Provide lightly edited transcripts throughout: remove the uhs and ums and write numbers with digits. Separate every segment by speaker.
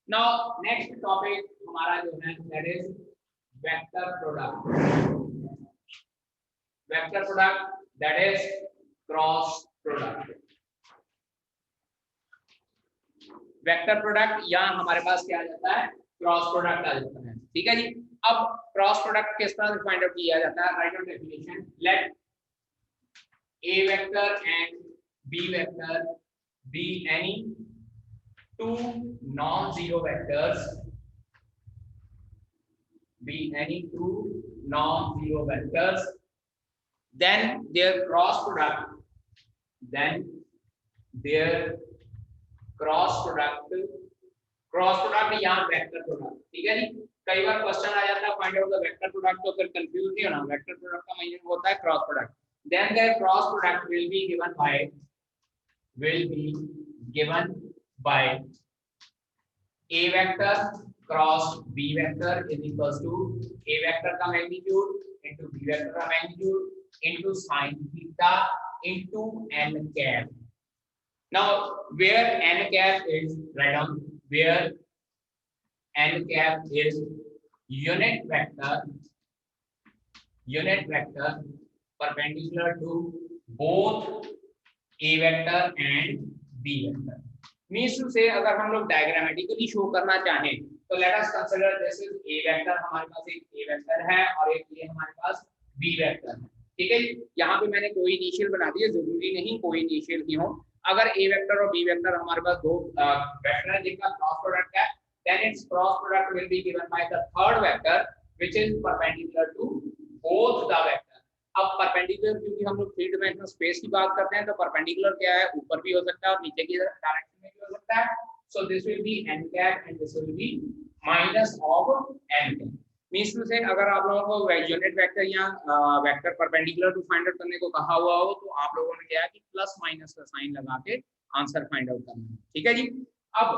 Speaker 1: Now next topic हमारा जो है that is vector product. Vector product that is cross product. Vector product या हमारे पास क्या आ जाता है, क्रॉस प्रोडक्ट आ जाता है। ठीक है जी। अब क्रॉस प्रोडक्ट किस तरह से फाइंड आउट किया जाता है, write down definition. Let A vector and B vector be any two non-zero vectors, then their cross product, cross product या वेक्टर प्रोडक्ट। ठीक है जी। कई बार क्वेश्चन आ जाता है find out the vector product, तो फिर कंफ्यूज नहीं होना। वेक्टर प्रोडक्ट का मीनिंग होता है cross product. Then there cross product will be given by a vector क्रॉस b vector is equals to a vector का मैग्नीट्यूड into b vector का magnitude into sin theta into n cap। Now where n cap is, write down where n cap is unit vector perpendicular to both a vector and b vector। Means to say अगर हम लोग diagrammatically show करना चाहें तो let us consider this is a vector, हमारे पास एक a vector है और एक ये हमारे पास b वेक्टर है। ठीक है। यहाँ पे मैंने कोई इनिशियल बना दिया, जरूरी नहीं कोई इनिशियल ही हो। अगर a वेक्टर और b वेक्टर हमारे पास दो वेक्टर है जिनका क्रॉस प्रोडक्ट है, then its cross product will be given by the third vector which is perpendicular to both the vector। अब परपेंडिकुलर क्योंकि हम लोग थ्री डायमेंशनल स्पेस की बात करते हैं तो परपेंडिकुलर क्या है, ऊपर भी हो सकता है और नीचे की डायरेक्शन में भी हो सकता है। So this will be n cap and this will be minus of n cap। Means to say अगर आप लोगों को यूनिट वेक्टर या vector perpendicular to find out करने को कहा हुआ हो तो आप लोगों ने क्या है कि प्लस माइनस का साइन लगा के आंसर फाइंड आउट करना है। ठीक है जी। अब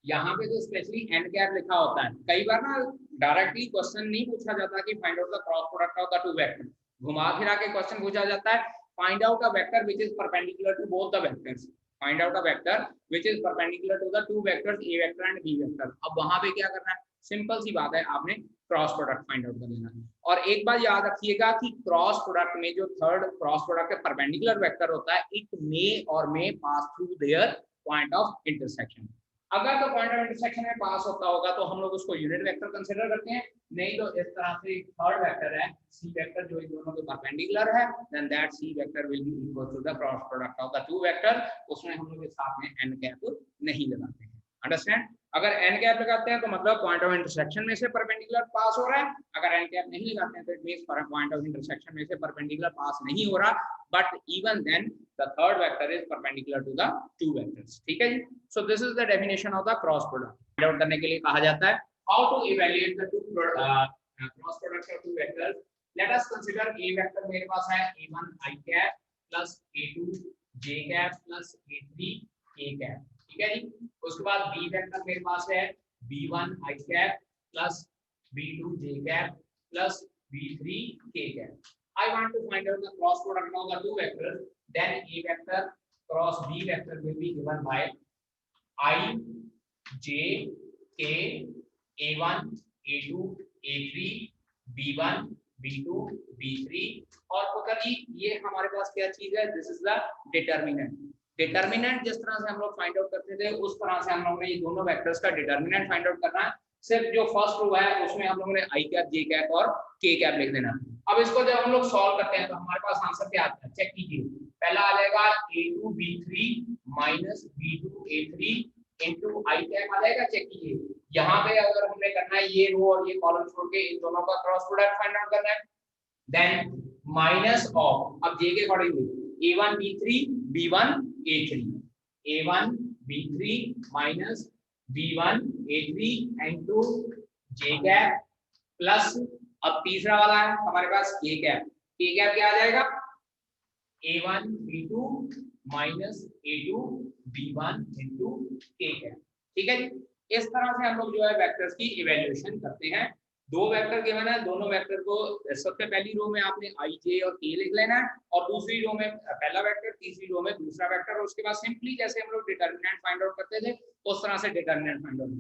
Speaker 1: यहाँ पे जो स्पेशली n कैप लिखा होता है, कई बार ना डायरेक्टली क्वेश्चन नहीं पूछा जाता कि find out the cross product of the two vector, घुमा फिरा के क्वेश्चन पूछा जाता है find out a vector which is perpendicular to both the vectors. Find out a vector which is perpendicular to the two vectors a vector and b vector. अब वहां पे क्या करना है, सिंपल सी बात है, आपने क्रॉस प्रोडक्ट फाइंड आउट कर लेना है। और एक बात याद रखिएगा कि क्रॉस प्रोडक्ट में जो थर्ड क्रॉस प्रोडक्ट के परपेंडिकुलर वेक्टर होता है, it may pass through their point of intersection. अगर तो पॉइंट ऑफ इंटरसेक्शन में पास होता होगा तो हम लोग उसको यूनिट वेक्टर कंसीडर करते हैं, नहीं तो इस तरह से थर्ड वेक्टर है सी वेक्टर जो इन दोनों के परपेंडिकुलर है, then that C vector will be equal to the cross product of the two vector. उसमें हम लोग के साथ में n कैप नहीं लगाते हैं। अंडरस्टैंड। अगर n कैप लगाते हैं तो मतलब पॉइंट ऑफ इंटरसेक्शन में से परपेंडिकुलर पास हो रहा है, अगर n कैप नहीं लगाते हैं तो it means point of intersection में से परपेंडिकुलर पास नहीं हो रहा, but even then the third vector is perpendicular to the two vectors. ठीक है जी। So this is the definition of the cross product. Find out करने के लिए कहा जाता है how to evaluate the two cross product of two vectors. Let us consider a vector मेरे पास है a1 i cap plus a2 j cap plus a3 k cap. ठीक है जी। उसके बाद b वेक्टर मेरे पास है b1 i cap plus b2 j cap plus b3 k cap. I want to find out the cross product of the two vectors, then a vector cross b vector will be given by I j k a1 a2 a3 b1 b2 b3। और पता नहीं ये हमारे पास क्या चीज है, this is the determinant. Determinant जिस तरह से हम लोग फाइंड आउट करते थे उस तरह से हम लोग ने ये दोनों वेक्टर्स का डिटर्मिनेंट फाइंड आउट करना है। सिर्फ जो फर्स्ट रो है उसमें हम लोगों ने i कैप j कैप और k कैप लिख देना। अब इसको जब हम लोग सॉल्व करते हैं तो हमारे पास आंसर क्या आता है, चेक कीजिए। पहला आ जाएगा a2 b3 minus b2 a3 into i cap आ जाएगा, चेक कीजिए। यहाँ पे अगर हमने करना है ये रो और ये कॉलम छोड़ के इन दोनों का क्रॉस प्रोडक्ट फाइंड आउट करना है, देन माइनस ऑफ, अब j के accordingly a1 b3 b1 a3 a1 b3 minus b1 a3 into j cap plus, अब तीसरा वाला है हमारे पास k कैप। k कैप क्या आ जाएगा, a1 b2 minus a2 b1 into k cap. ठीक है जी। इस तरह से हम लोग जो है वेक्टर्स की इवैल्यूएशन करते हैं। दो वेक्टर गिवन है, दोनों वेक्टर को सबसे पहली रो में आपने i j और k लिख लेना है और दूसरी रो में पहला वेक्टर, तीसरी रो में दूसरा वेक्टर, और उसके बाद सिंपली जैसे हम लोग डिटर्मिनेंट फाइंड आउट करते थे उस तरह से डिटर्मिनेंट फाइंड आउट।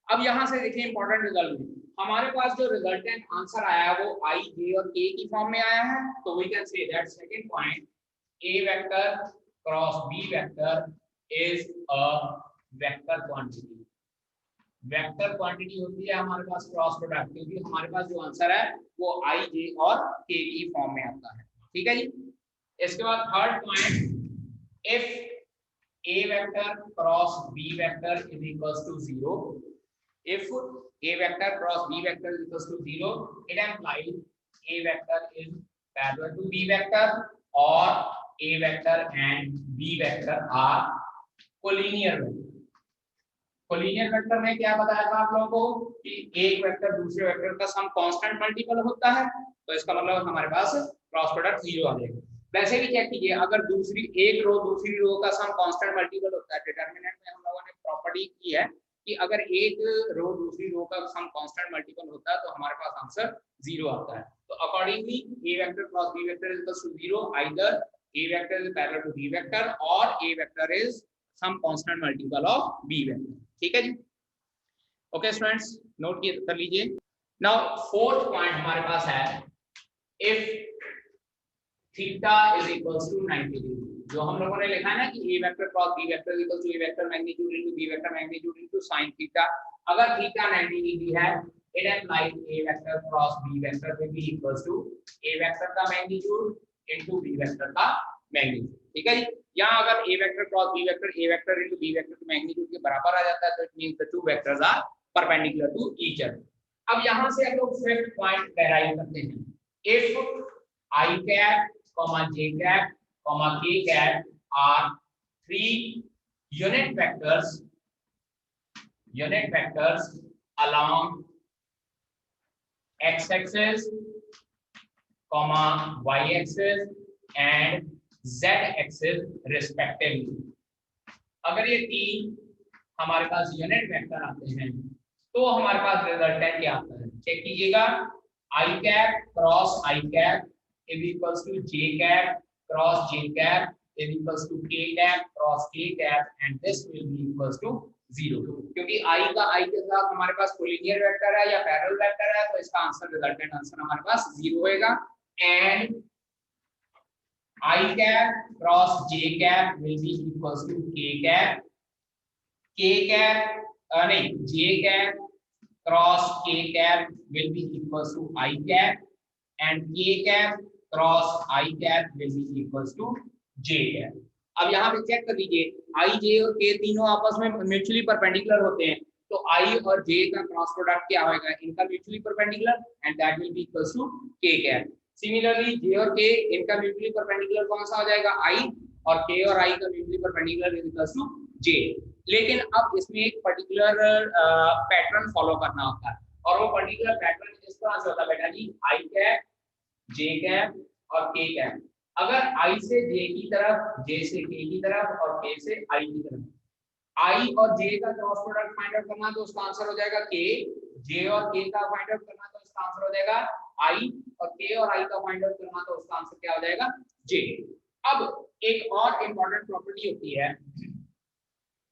Speaker 1: अब यहाँ से देखिए इंपॉर्टेंट रिजल्ट में हमारे पास जो रिजल्टेंट आंसर आया वो आई, जे और के की फॉर्म में आया है। तो we can say that second point A vector cross B vector is a vector quantity. Vector quantity होती है हमारे पास क्रॉस प्रोडक्ट, क्योंकि हमारे पास जो आंसर है वो आई, जे और के की फॉर्म में आता है। ठीक है जी। इसके बाद third point, if A vector cross B vector is equals to 0, if a vector cross b vector is equals to 0, it implies a vector is parallel to b vector or a vector and b vector are collinear vector। Collinear vector में क्या बताया था आप लोगों को कि एक vector दूसरे वेक्टर का सम कांस्टेंट मल्टीपल होता है, तो इसका मतलब हमारे पास क्रॉस प्रोडक्ट 0 आ जाएगा। वैसे भी चेक कीजिए, अगर दूसरी एक रो दूसरी रो का सम कांस्टेंट मल्टीपल होता है, डिटरमिनेंट में हम लोगों ने प्रॉपर्टी की है कि अगर एक रो दूसरी रो का सम कांस्टेंट मल्टीपल होता है तो हमारे पास आंसर 0 आता है। तो accordingly A vector cross B vector is equal to 0, either A vector is parallel to B vector और A vector is some constant multiple of B vector. ठीक है जी। ओके स्टूडेंट्स, नोट कर लीजिए। नाउ फोर्थ पॉइंट हमारे पास है, if theta is equals to 90 degree. जो हम लोगों ने लिखा है ना कि A vector cross B vector equals to A vector magnitude into B vector magnitude into sin theta. अगर थीटा 90 डिग्री है, it implies A vector cross B vector will be equals to A vector का magnitude into B vector का magnitude. ठीक है जी। यहाँ अगर A vector cross B vector A vector into B vector के मैग्नीट्यूड के बराबर आ जाता है तो it means the two vectors are perpendicular to each other. अब यहाँ से हम लोग फिफ्थ पॉइंट डेराइव करते हैं, if I cap j cap, k cap are three unit vectors along x-axis, y-axis and z-axis respectively। अगर ये तीन हमारे पास यूनिट वेक्टर आते हैं तो हमारे पास रिजल्टेंट क्या आता है, चेक कीजिएगा। I cap cross I cap is equals to j cap cross j cap is equals to k cap cross k cap and this will be equals to 0, क्योंकि i का i के साथ हमारे पास collinear vector है या parallel vector है, तो इसका आंसर रिजल्टेंट आंसर हमारे पास 0 होएगा। And i cap cross j cap will be equals to k cap, k cap नहीं j cap cross k cap will be equals to i cap and k cap cross I cap will be equals to J cap. अब यहाँ पे check कर लीजिए, आई जे और के तीनों आपस में म्यूचुअली परपेंडिकुलर होते हैं, तो आई और जे का क्रॉस प्रोडक्ट क्या होगा, इनका mutually perpendicular and that will be equals to K cap. Similarly J और के इनका म्यूचुअली परपेंडिकुलर कौन सा हो जाएगा, आई, और के और आई का mutually perpendicular is equals to J. लेकिन अब इसमें एक पर्टिकुलर पैटर्न फॉलो करना होता है, और वो पर्टिकुलर पैटर्न इस तरह से होता है बेटा जी, आई कैप जे कैप और के कैप। अगर आई से जे की तरफ, जे से के की तरफ और के से आई की तरफ, आई और जे का क्रॉस प्रोडक्ट फाइंड आउट करना तो उसका आंसर हो जाएगा के, जे और के का फाइंड आउट करना तो उसका आंसर हो जाएगा आई, और के और आई का फाइंड आउट करना तो उसका आंसर क्या हो जाएगा, जे। अब एक और इंपॉर्टेंट प्रॉपर्टी होती है,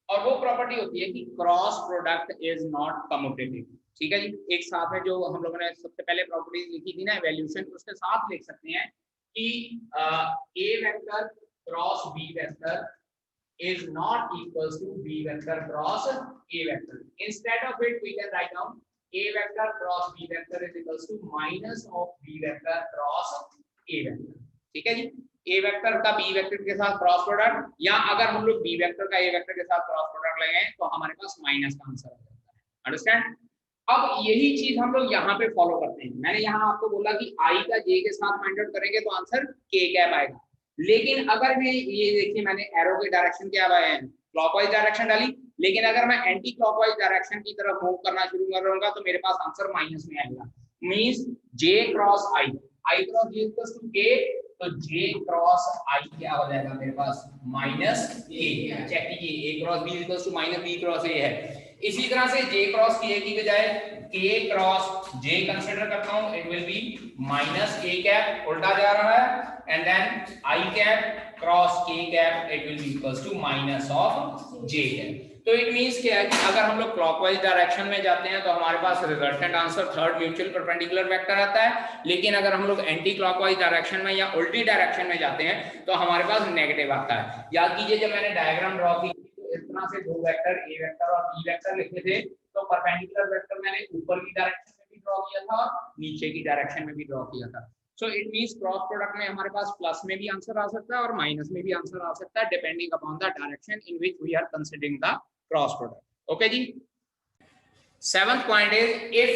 Speaker 1: और वो प्रॉपर्टी होती है कि cross product is not commutative. ठीक है जी। एक साथ में जो हम लोगों ने सबसे पहले प्रॉपर्टीज लिखी थी ना इवैल्यूएशन, उसके साथ लिख सकते हैं कि A vector cross B vector is not equals to b vector cross a vector. Instead of it we can write down a vector cross b vector is equals to minus of b vector cross a vector। ठीक है जी। a vector का b vector के साथ cross product, या अगर हम लोग b vector का a वेक्टर के साथ क्रॉस प्रोडक्ट लगाएं तो हमारे पास माइनस का आंसर आ जाता है। अंडरस्टैंड। अब यही चीज हम लोग यहाँ पे फॉलो करते हैं। मैंने यहाँ आपको बोला कि i का j के साथ फाइंड आउट करेंगे तो आंसर k कैप आएगा, लेकिन अगर मैं ये देखिए मैंने एरो की डायरेक्शन क्या है, क्लॉकवाइज डायरेक्शन डाली, लेकिन अगर मैं एंटी क्लॉकवाइज डायरेक्शन की तरफ मूव करना शुरू कर दूंगा तो मेरे पास आंसर माइनस में आएगा। Means j cross i, i cross j equals to k, तो j क्रॉस i क्या हो जाएगा मेरे पास माइनस a। चेक कीजिए a cross b equals to minus b cross a है। इसी तरह से j क्रॉस k की बजाय k क्रॉस j कंसीडर करता हूं, it will be minus a cap, उल्टा जा रहा है, and then I cap cross k cap it will be equals to minus of j cap। तो इट मींस क्या है कि अगर हम लोग क्लॉकवाइज डायरेक्शन में जाते हैं तो हमारे पास resultant answer third mutual perpendicular vector आता है, लेकिन अगर हम लोग एंटी क्लॉकवाइज डायरेक्शन में या उल्टी डायरेक्शन में जाते हैं तो हमारे पास नेगेटिव आता है। याद कीजिए जब मैंने डायग्राम ड्रॉ की तो इस तरह से दो वेक्टर ए वेक्टर और बी वेक्टर लिखे थे, तो परपेंडिकुलर वेक्टर मैंने ऊपर की डायरेक्शन में भी ड्रॉ किया था और नीचे की डायरेक्शन में भी ड्रॉ किया था। So it means cross product में हमारे पास प्लस में भी आंसर आ सकता है और माइनस में भी आंसर आ सकता है, depending upon the direction in which we are considering the cross product. Okay जी। Seventh point is if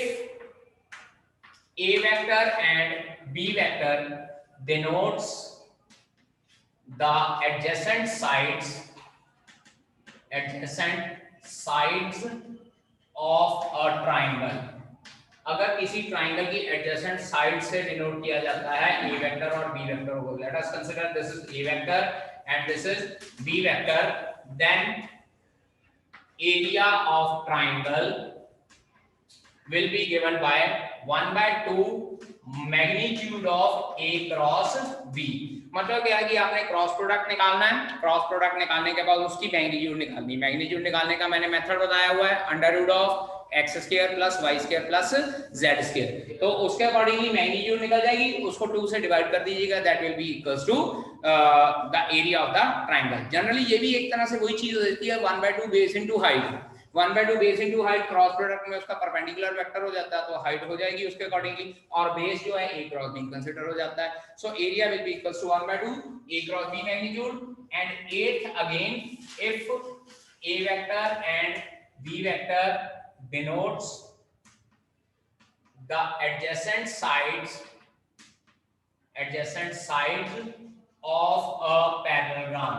Speaker 1: A vector and B vector denotes the adjacent sides of a triangle। अगर किसी triangle की adjacent side से denote किया जाता है A vector और B vector को, let us consider this is A vector and this is B vector, then area of triangle will be given by 1/2 magnitude of A cross B। मतलब क्या है कि आपने क्रॉस प्रोडक्ट निकालना है, cross product निकालने के बाद उसकी मैग्नीट्यूड निकालनी है। मैग्नीट्यूड निकालने का मैंने मेथड बताया हुआ है, under root of X square plus Y square plus Z square. तो उसके अकॉर्डिंगली मैग्नीट्यूड निकल जाएगी, उसको 2 से डिवाइड कर दीजिएगा, that will be equals to the area of the triangle. Generally ये भी एक तरह से वही चीज होती है, 1/2 base into height. 1/2 base into height cross product में उसका परपेंडिकुलर वेक्टर हो जाता है तो हाइट हो जाएगी उसके अकॉर्डिंगली, और बेस जो है a क्रॉस b कंसीडर हो जाता है। So area will be equals to 1/2 a cross b magnitude. And eighth again if a vector and b vector denotes the adjacent sides of a parallelogram।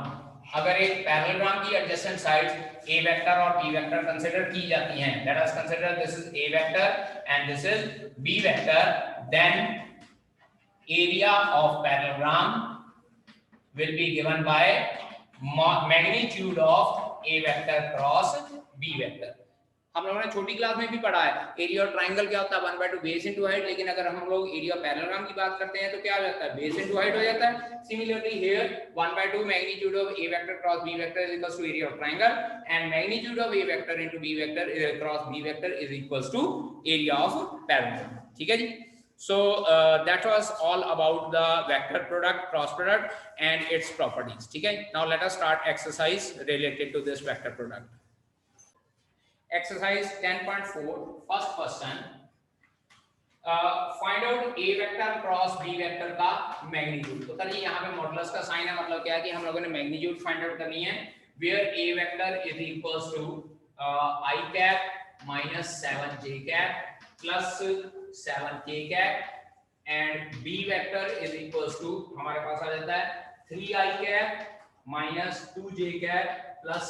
Speaker 1: अगर एक parallelogram की adjacent sides A vector और B vector consider की जाती हैं, let us consider this is A vector and this is B vector, then area of parallelogram will be given by magnitude of A vector cross B vector। हम लोगों ने छोटी class में भी पढ़ा है एरिया ऑफ ट्राइंगल क्या होता है 1/2 बेस इनटू हाइट, लेकिन अगर हम लोग एरिया ऑफ पैरेललोग्राम की बात करते हैं तो क्या हो जाता है, बेस इनटू हाइट हो जाता है। Similarly here 1/2 magnitude of A vector cross B vector is equals to area of triangle and magnitude of A vector into B vector cross B vector is equals to area of parallelogram. ठीक है जी। So that was all about the vector product, cross product and its properties। ठीक है। Now let us start exercise related to this vector product। Exercise 10.4 first question, find out A vector cross B vector का magnitude। तो sir यहाँ पे modulus का sign है, मतलब क्या है कि हम लोगों ने magnitude find out करनी है, where A vector is equals to I cap minus 7j cap plus 7k cap and B vector is equals to हमारे पास आ जाता है 3i cap minus 2j cap plus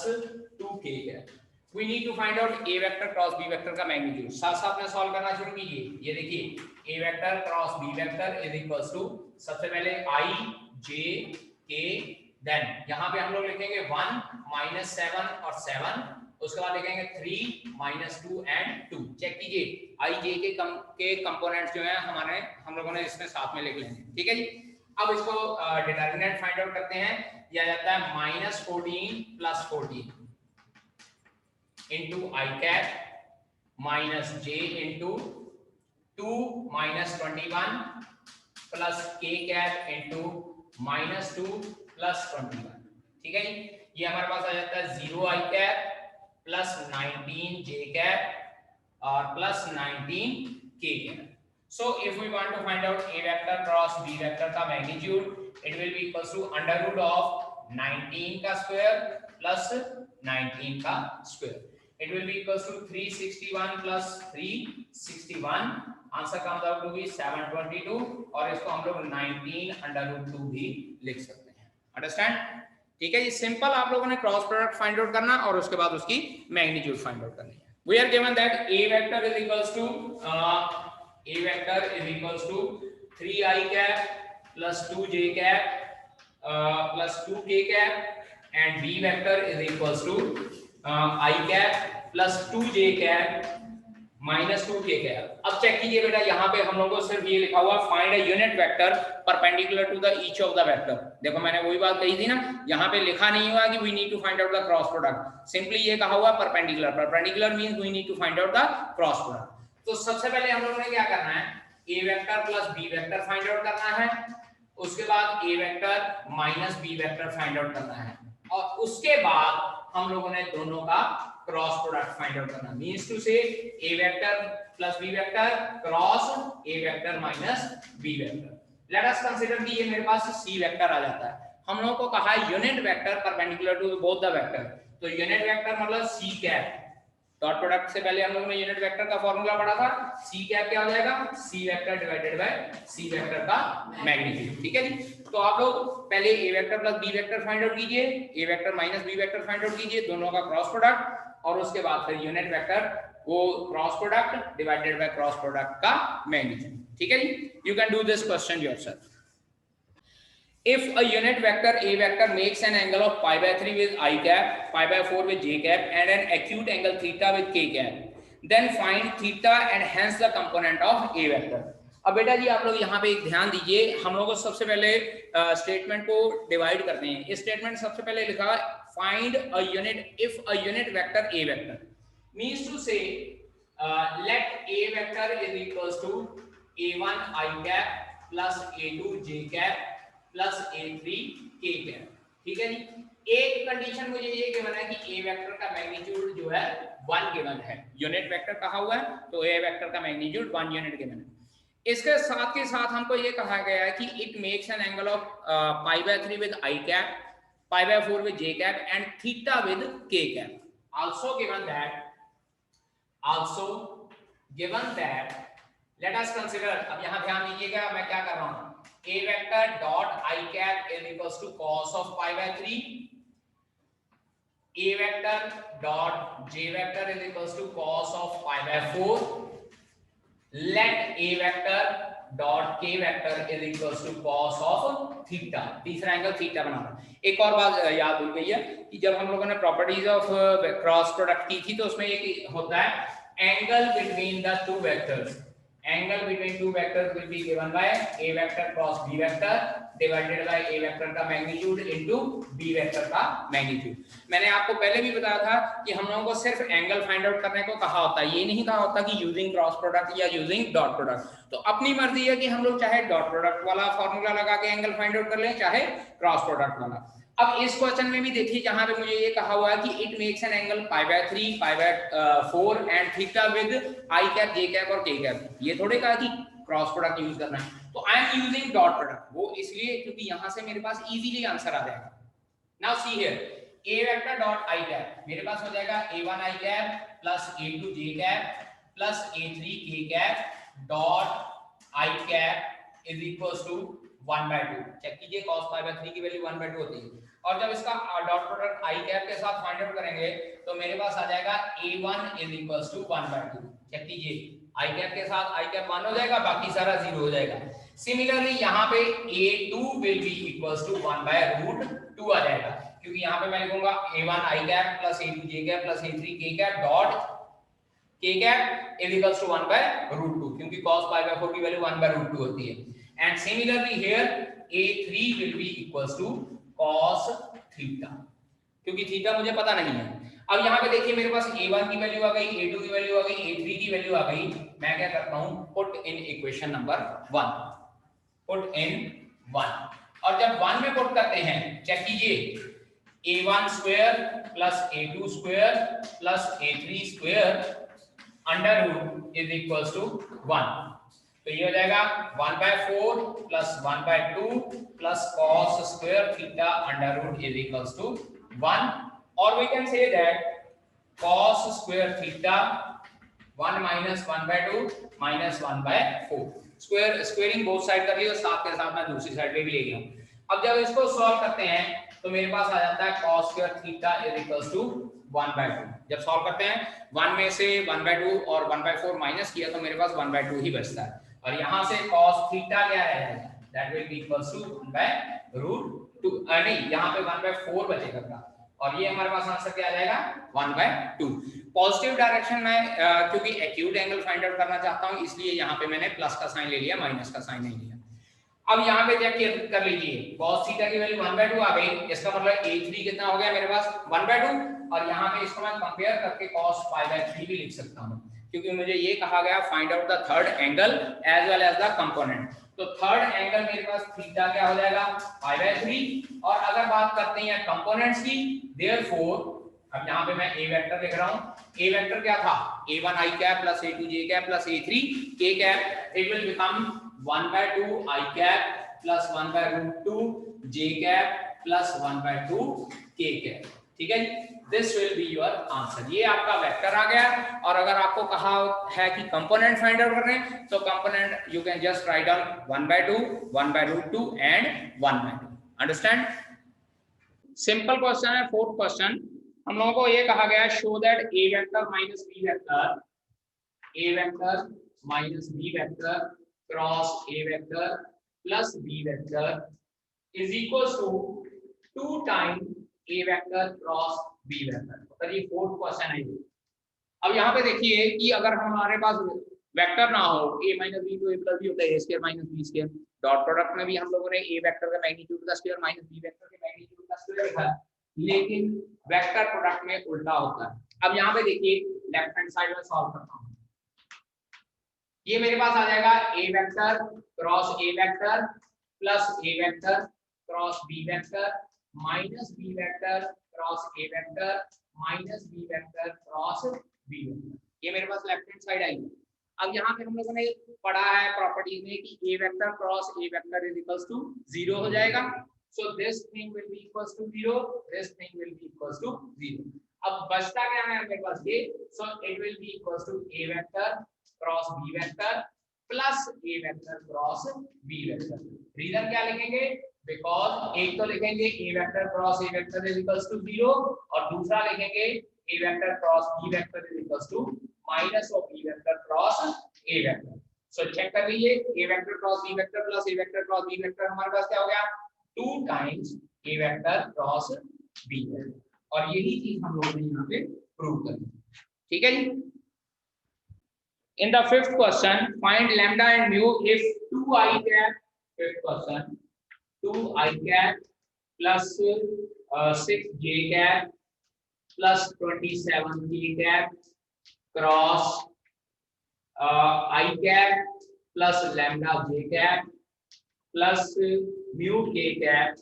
Speaker 1: 2k cap। We need to find out A vector cross B vector का magnitude. साथ साथ में solve करना शुरू कीजिए। ये देखिए A vector cross B vector is equals to सबसे पहले I j k, देन यहाँ पे हम लोग लिखेंगे 1 - 7 और 7, उसके बाद लिखेंगे 3 - 2 एंड 2। चेक कीजिए आई जे के कंपोनेंट्स जो हैं हम लोगों ने इसमें साथ में लिख लेंगे। ठीक है जी। अब इसको डिटरमिनेंट फाइंड आउट करते हैं। यह जाता है -14 + 14 into I cap minus j into 2 - 21 plus k cap into -2 + 21। ठीक है जी। ये हमारे पास आ जाता है 0 आई कैप प्लस 19 j कैप और plus 19 k cap. So if we want to find out A vector cross B vector का magnitude, it will be equals to under root of 19 का square plus 19 का square। It will be equals to 361 plus 361। Answer comes out to be 722 और इसको हम लोग 19 under root 2 भी लिख सकते हैं। Understand? ठीक है, ये सिंपल आप लोगों ने क्रॉस प्रोडक्ट फाइंड आउट करना और उसके बाद उसकी मैग्नीट्यूड फाइंड आउट करनी है। We are given that A vector is equals to 3i cap plus 2j cap plus 2k cap and B vector is equals to I cap plus 2j cap -2 k cap. अब check कीजिए बेटा, यहाँ पे हम लोगों को सिर्फ ये लिखा हुआ find a unit vector perpendicular to the each of the vector. देखो मैंने वही बात कही थी ना, यहाँ पे लिखा नहीं हुआ कि we need to find out the cross product, simply ये कहा हुआ perpendicular. Perpendicular means we need to find out the cross product. तो सबसे पहले हम लोगों ने क्या करना है, a vector plus b vector find out करना है, उसके बाद a vector minus b vector find out करना है, और उसके बाद हम लोगों ने दोनों का क्रॉस प्रोडक्ट फाइंड आउट करना। मींस टू से a vector plus b vector cross a vector minus b vector. Late us consider कि ये मेरे पास c वेक्टर आ जाता है। हम लोगों को कहा है unit vector perpendicular to both the vector, तो यूनिट वेक्टर मतलब c कैप। डॉट प्रोडक्ट से पहले हम लोगों ने यूनिट वेक्टर का फॉर्मूला पढ़ा था, c कैप क्या हो जाएगा, c vector divided by c vector का मैग्नीट्यूड। ठीक है जी। तो आप लोग पहले a vector plus b vector find out कीजिए, a vector minus b vector find out कीजिए, दोनों का क्रॉस प्रोडक्ट, और उसके बाद फिर यूनिट वेक्टर वो cross product divided by cross product का मैग्नीट्यूड। ठीक है जी। You can do this question yourself. If a unit vector a vector makes an angle of pi by 3 with I cap, pi by 4 with j cap, and an acute angle theta with k cap, then find theta and hence the component of a vector. अब बेटा जी आप लोग यहाँ पे एक ध्यान दीजिए, हम लोगों को सबसे पहले स्टेटमेंट को डिवाइड करते हैं। इस स्टेटमेंट सबसे पहले लिखा find a unit, if a unit vector a vector means to say let a vector is equals to a1 I cap plus a2 j cap plus a3 k cap. ठीक है जी। एक condition मुझे ये given है कि a vector का magnitude जो है 1 गिवन है, यूनिट वेक्टर कहा हुआ है, तो a वेक्टर का मैग्नीट्यूड 1 यूनिट गिवन है। इसके साथ के साथ हमको ये कहा गया है कि it makes an angle of pi by 3 with I cap, pi by 4 with j cap and theta with k cap. Also given that let us consider. अब यहां ध्यान दीजिएगा मैं क्या कर रहा हूं, a vector dot I cap is equals to cos of pi by 3, a vector dot j vector is equals to cos of pi by 4, let a vector dot k vector is equals to cos of theta। तीसरा angle theta बना रहा है। एक और बात याद भूल गई है कि जब हम लोगों ने प्रॉपर्टीज ऑफ क्रॉस प्रोडक्ट की थी तो उसमें एक होता है angle between the two vectors. Angle between two vectors will be given by a vector cross b vector divided by a vector का magnitude into b vector का magnitude। मैंने आपको पहले भी बताया था कि हम लोगों को सिर्फ एंगल फाइंड आउट करने को कहा होता है, ये नहीं कहा होता कि यूजिंग क्रॉस प्रोडक्ट या यूजिंग डॉट प्रोडक्ट। तो अपनी मर्जी है कि हम लोग चाहे डॉट प्रोडक्ट वाला फॉर्मूला लगा के एंगल फाइंड आउट कर लें, चाहे क्रॉस प्रोडक्ट वाला। अब इस क्वेश्चन में भी देखिए जहां पे मुझे ये कहा हुआ है कि it makes an angle pi by 3, pi by 4 and theta with I cap, J cap और के कैप। ये थोड़े कहा कि क्रॉस प्रोडक्ट यूज करना है, तो I am using dot product, वो इसलिए क्योंकि यहां से मेरे पास इजीली आंसर आ जाएगा। Now see here a vector dot I cap मेरे पास हो जाएगा a1 I cap plus a2 J cap plus a3 K cap dot I cap is equals to 1/2। Check कीजिए cos पाई बाय 3 की value 1/2 होती है, और जब इसका डॉट प्रोडक्ट आई कैप के साथ फाइंड आउट करेंगे तो मेरे पास आ जाएगा a1 is equals to 1/2। Check कीजिए आई कैप के साथ आई कैप 1 हो जाएगा, बाकी सारा 0 हो जाएगा। सिमिलरली यहाँ पे a2 will be equals to 1/√2 आ जाएगा, क्योंकि यहाँ पे मैं लिखूंगा a1 I cap plus a2 J cap plus a3 K cap dot K cap is equals to 1/√2, क्योंकि cos पाई बाय 4 की वैल्यू 1/√2 होती है। And similarly here a3 will be equals to cos theta, क्योंकि theta मुझे पता नहीं है। अब यहाँ पे देखिए मेरे पास a1 की वैल्यू आ गई, a2 की वैल्यू आ गई, a3 की वैल्यू आ गई। मैं क्या करता हूँ, put in equation number 1, put in 1, और जब 1 में पुट करते हैं चेक कीजिए a1 square plus a2 square plus a3 square under root is equals to 1। तो ये हो जाएगा 1/4 plus 1/2 plus cos square theta under root is equals to 1, और we can say that cos square theta 1 minus 1/2 minus 1/4। Squaring both side कर लियो, साथ के साथ मैं दूसरी साइड पे भी ले गया। अब जब इसको सॉल्व करते हैं तो मेरे पास आ जाता है cos square theta is equals to 1/2। जब सॉल्व करते हैं 1 में से 1/2 और 1/4 माइनस किया तो मेरे पास 1/2 ही बचता है, और यहां से cos थीटा क्या रह जाएगा, that will be equals to 1/√2। नहीं, यहां पे 1/4 बचेगा, और ये हमारे पास आंसर क्या आ जाएगा 1/2। पॉजिटिव डायरेक्शन में क्योंकि एक्यूट एंगल फाइंड आउट करना चाहता हूं इसलिए यहाँ पे मैंने प्लस का साइन ले लिया, माइनस का साइन नहीं लिया। अब यहाँ पे चेक कर लीजिए cos थीटा की वैल्यू 1/2 आ गई, इसका मतलब a3 कितना हो गया मेरे पास 1/2, और यहाँ पे इसको मैं कंपेयर करके cos π/3 भी लिख सकता हूँ क्योंकि मुझे ये कहा गया find out the third angle as well as the component. तो थर्ड एंगल मेरे पास थीटा क्या हो जाएगा π/3। और अगर बात करते हैं कंपोनेंट्स की, देयरफॉर अब यहाँ पे मैं a वेक्टर लिख रहा हूँ। a वेक्टर क्या था a1 i cap plus a2 j cap plus a3 k cap, it will become 1/2 i cap plus 1/2 j cap plus 1/2 k cap. ठीक है, this will be your answer. ये आपका vector आ गया। और अगर आपको कहा है कि कंपोनेंट फाइंड आउट करने हैं तो component you can just write down 1/2 1/2 and 1/2। Understand? Simple question है। फोर्थ क्वेश्चन हम लोगों को ये कहा गया show that a vector minus b vector cross a vector plus b vector is equal to 2 time a vector cross b vector. तो ये fourth question है। अब यहाँ पे देखिए कि अगर हमारे पास वेक्टर ना हो a माइनस b तो a प्लस b होता है a square minus b square. Dot product में भी हम लोगों ने a वेक्टर का मैग्नीट्यूड का स्क्वायर माइनस b वेक्टर के मैग्नीट्यूड का स्क्वायर लिखा है, लेकिन वेक्टर प्रोडक्ट में उल्टा होता है। अब यहाँ पे देखिए लेफ्ट हैंड साइड में सॉल्व करता हूँ। ये मेरे पास आ जाएगा a vector cross a vector plus a vector cross b vector minus b vector cross a vector minus b vector cross b vector. ये मेरे पास लेफ्ट हैंड साइड आई है। अब यहाँ पे हम लोगों ने पढ़ा है प्रॉपर्टीज में कि a vector cross a vector is equals to 0 हो जाएगा। So this thing will be equals to 0, this thing will be equals to 0. अब बचता क्या है मेरे पास ये, so it will be equals to a vector cross b vector plus a vector cross b vector. Reason क्या लिखेंगे, because एक तो लिखेंगे a vector cross a vector is equals to 0 और दूसरा लिखेंगे a vector cross b vector is equals to minus of b vector cross a vector. So check कर लीजिए a vector cross b vector plus a vector cross b vector हमारे पास क्या हो गया 2 times a vector cross b vector। और यही चीज हम लोगों ने यहाँ पे प्रूव करनी। ठीक है जी। In the fifth question find lambda and mu if 2i cap, fifth question 2i cap plus 6j cap plus 27k cap cross i cap plus lambda j cap plus mu k cap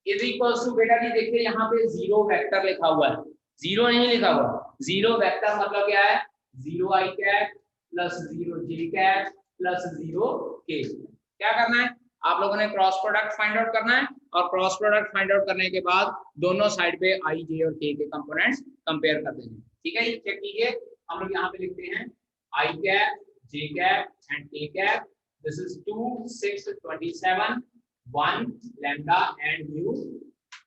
Speaker 1: is equals to, बेटा जी देखिए यहाँ पे zero vector लिखा हुआ है, zero नहीं लिखा हुआ। जीरो वेक्टर मतलब क्या है 0i cap plus 0j cap plus 0k। क्या करना है आप लोगों ने क्रॉस प्रोडक्ट फाइंड आउट करना है और क्रॉस प्रोडक्ट फाइंड आउट करने के बाद दोनों साइड पे i j और k के कंपोनेंट्स कंपेयर कर देंगे। ठीक है, ये चेक कीजिए। हम लोग यहाँ पे लिखते हैं i cap j cap and k cap. This is 2, 6, 27, 1 lambda and mu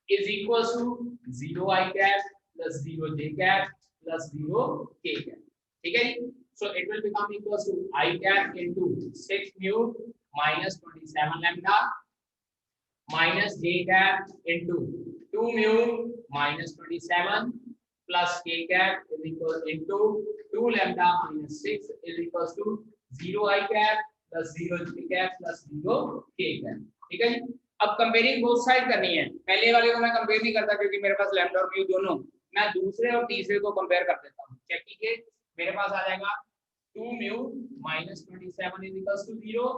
Speaker 1: is equals to 0i cap plus 0j cap plus 0k cap. ठीक है, so it will become equals to I cap into 6 mu minus 27 lambda minus j cap into 2 mu minus 27 plus k cap is equal into 2 lambda minus 6 is equals to 0i cap plus 0j cap plus 0k cap। ठीक है, अब comparing both side करनी है। पहले वाले को मैं compare नहीं करता क्योंकि मेरे पास लैम्डा और म्यू दोनों, मैं दूसरे और तीसरे को कंपेयर कर देता हूँ। चेक कीजिए, मेरे पास आ जाएगा 2 mu minus 27 is equals to 0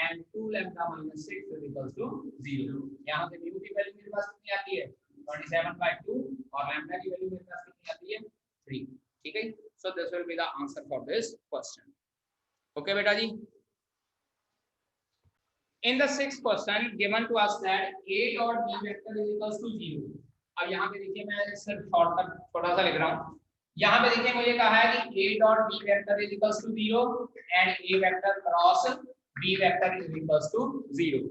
Speaker 1: and 2 lambda minus 6 is equals to 0। यहाँ से म्यू की वैल्यू मेरे पास कितनी आती है 27/2 और लैम्डा की वैल्यू मेरे पास कितनी आती है 3। ठीक है, so this will be the answer for this question. Okay बेटा जी। In the sixth question given to us that a dot b vector is equals to 0। अब यहाँ पे देखिए मैं सिर्फ शॉर्टकट थोड़ा सा लिख रहा हूँ। यहाँ पे देखिए मुझे कहा है कि a dot b vector is equals to 0 and a vector cross b vector is equals to 0।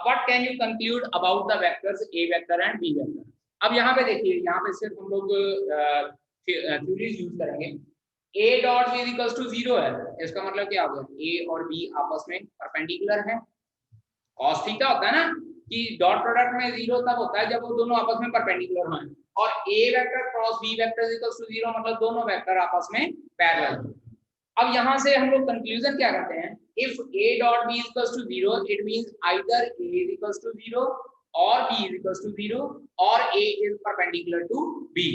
Speaker 1: What can you conclude about the vectors a vector and b vector? अब यहाँ पे देखिए, यहाँ पे सिर्फ हम लोग थ्योरीज यूज करेंगे। a dot b equals to 0 है, इसका मतलब क्या होगा a और b आपस में परपेंडिकुलर है। cos थीटा होता है ना कि डॉट प्रोडक्ट में जीरो तब होता है जब वो दोनों आपस में परपेंडिकुलर हों, और A vector cross B vector is equal to zero मतलब दोनों वेक्टर आपस में पैरेलल हो। अब यहाँ से हम लोग कंक्लूजन क्या करते हैं, if a dot b equal to zero it means either a is equal to zero और b is equal to zero और a is perpendicular to b।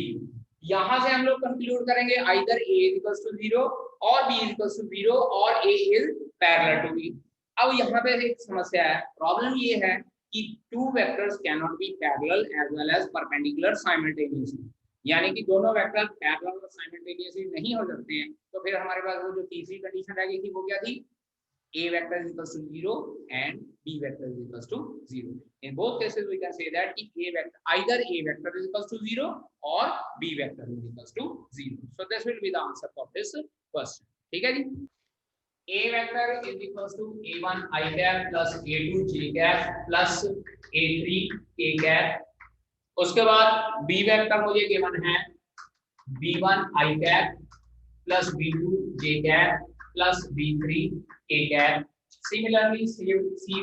Speaker 1: यहाँ से हम लोग कंक्लूड करेंगे either a is equal to zero और b is equal to zero और a is parallel to b। अब यहाँ पे एक समस्या है, प्रॉब्लम ये है कि two vectors can not be parallel as well as perpendicular simultaneously, यानी कि दोनों वेक्टर पैरेलल और साइमल्टेनियसली नहीं हो सकते हैं। तो फिर हमारे पास वो जो तीसरी कंडीशन रह गई थी वो क्या थी, a vector is equals to 0 and b vector is equals to 0. In both cases we can say that if a vector either a vector is equals to 0 or b vector is equals to 0. So this will be the answer for this question. ठीक है जी, a vector is equals to a1 I cap plus a2 j cap plus a3 k cap। उसके बाद b vector मुझे given है b1 I cap plus b2 j cap plus b3 k cap। Similarly c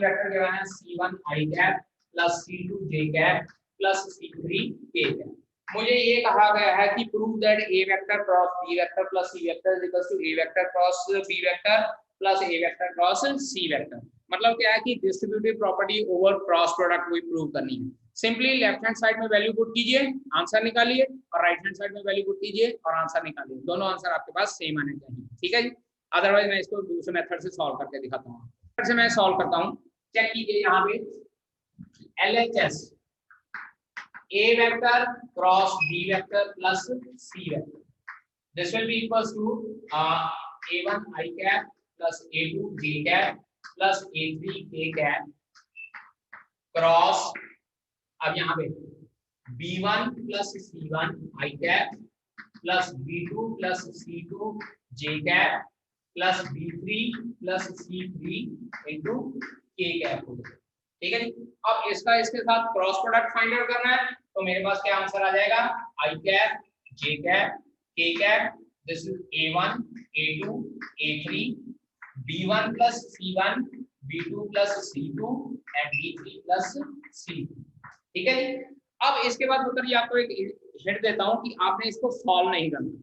Speaker 1: vector given है c1 I cap plus c2 j cap plus c3 k cap। मुझे ये कहा गया है कि prove that a vector cross b vector plus c vector is equal to a vector cross b vector plus a vector cross c vector. मतलब क्या है कि distributive property over cross product को प्रूव करनी है। सिंपली लेफ्ट हैंड साइड में value put कीजिए, answer निकालिए, और राइट हैंड साइड में वैल्यू पुट कीजिए और आंसर निकालिए। दोनों आंसर आपके पास सेम आने चाहिए। ठीक है जी, अदरवाइज मैं इसको दूसरे मेथड से सॉल्व करके दिखाता हूँ। मेथड से मैं सॉल्व करता हूँ, चेक कीजिए यहाँ पे LHS a vector cross b vector plus c vector, this will be equals to a1 I cap plus a2 j cap plus a3 k cap cross, अब यहाँ पे b1 plus c1 I cap plus b2 plus c2 j cap plus b3 plus c3 into k cap हो गया। ठीक है जी, अब इसका इसके साथ क्रॉस प्रोडक्ट फाइंड आउट करना है, तो मेरे पास क्या आंसर आ जाएगा, I cap j cap k cap, this is a1 a2 a3 b1 plus c1 b2 plus c2 and b3 plus c। ठीक है जी, अब इसके बाद उधर आपको एक हिंट देता हूं कि आपने इसको सॉल्व नहीं करना।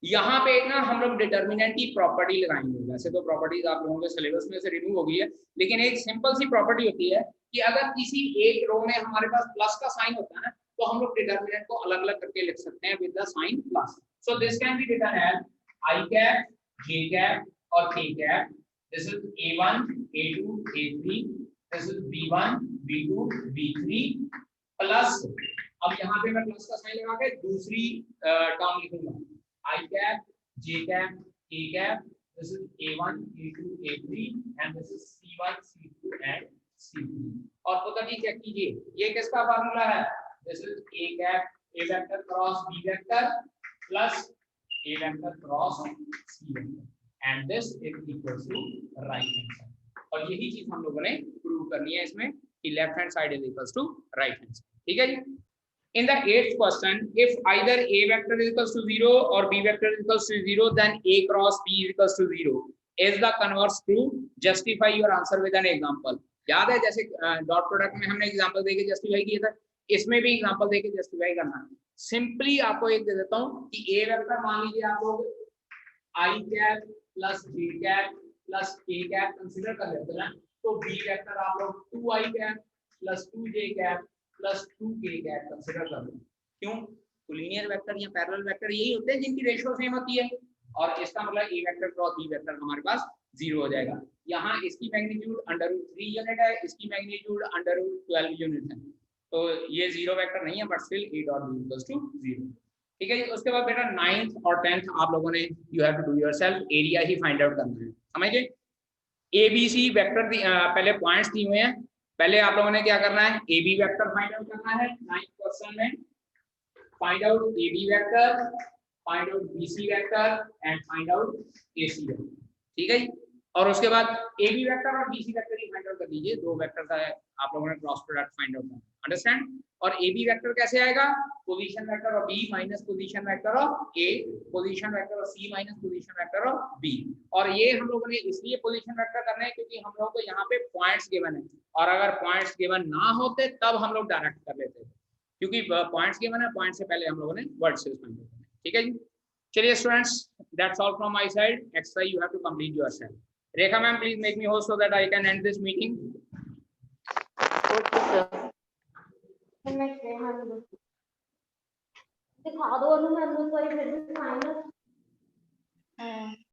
Speaker 1: यहाँ पे एक ना हम लोग डिटर्मिनेंट की प्रॉपर्टी लगाएंगे। वैसे तो प्रॉपर्टीज आप लोगों के सिलेबस में से रिमूव हो गई है, लेकिन एक सिंपल सी प्रॉपर्टी होती है कि अगर किसी एक रो में हमारे पास प्लस का साइन होता है ना, तो हम लोग डिटर्मिनेंट को अलग अलग करके लिख सकते हैं with the sign plus. So this can be written as I cap j cap और k cap, this is a1 a2 a3, this is b1 b2 b3 plus, अब यहाँ पे मैं प्लस का साइन लगा के दूसरी टर्म लिखूंगा I cap j cap k cap, this is a1 a2 a3 and this is c1 c2 and c3। और पता नहीं चेक कीजिए ये किसका फार्मूला है, this is a cap a vector cross b vector plus a vector cross c vector and this is equals to right hand side। और यही चीज हम लोगों ने प्रूव करनी है इसमें कि left hand side is equals to right hand side. ठीक है जी, in the eighth question, if either a vector is equals to 0 or b vector is equals to 0, then a cross b is equals to 0 is the converse true, justify your answer with an example। याद है जैसे dot product में हमने example देके justify किया था, इसमें भी एग्जांपल देके जस्टिफाई करना है। सिंपली आपको एक दे देता हूं कि a वेक्टर मान लीजिए आप लोग I cap plus j cap plus k cap consider कर लेते हैं, तो b वेक्टर आप लोग 2I cap plus 2j cap plus 2k cap consider कर लो। क्यों, लीनियर वेक्टर या पैरेलल वेक्टर यही होते हैं जिनकी रेशियो सेम होती है, और इसका मतलब a vector cross b vector हमारे पास 0 हो जाएगा। यहाँ इसकी मैग्नीट्यूड √3 यूनिट है, इसकी मैग्नीट्यूड √12 यूनिट है, तो ये 0 वेक्टर नहीं है but still a dot b equals to 0। ठीक है जी, उसके बाद बेटा 9th और 10th आप लोगों ने you have to do yourself, area ही फाइंड आउट करना है। समझ गए, ABC वेक्टर पहले पॉइंट्स दिए हुए हैं, पहले आप लोगों ने क्या करना है, A B vector find out करना है। 9th क्वेश्चन में find out A B vector, find out B C vector and find out A C vector. ठीक है जी, और उसके बाद ए बी वेक्टर और बीसी वेक्टर ही फाइंड आउट कर दीजिए, दो वेक्टर का आप लोगों ने क्रॉस प्रोडक्ट फाइंड आउट करना, अंडरस्टैंड। और ए बी वेक्टर कैसे आएगा, position vector of B minus position vector of A, position vector of C minus position vector of B. और ये हम लोगों ने इसलिए पोजीशन वेक्टर करना है क्योंकि हम लोगों को यहाँ पे पॉइंट्स गिवन है, और अगर पॉइंट्स गिवन ना होते तब हम लोग डायरेक्ट कर लेते थे, क्योंकि पॉइंट्स गिवन है, पॉइंट से पहले हम लोगों ने वर्टिसेस फाइंड आउट करना है, ठीक है जी। चलिए students, that's all from my side, exercise you have to complete yourself. Rekha ma'am, please make me host so that I can end this meeting.
Speaker 2: Okay, sir. दिखा दो अनु मैम को, एक बार फाइनल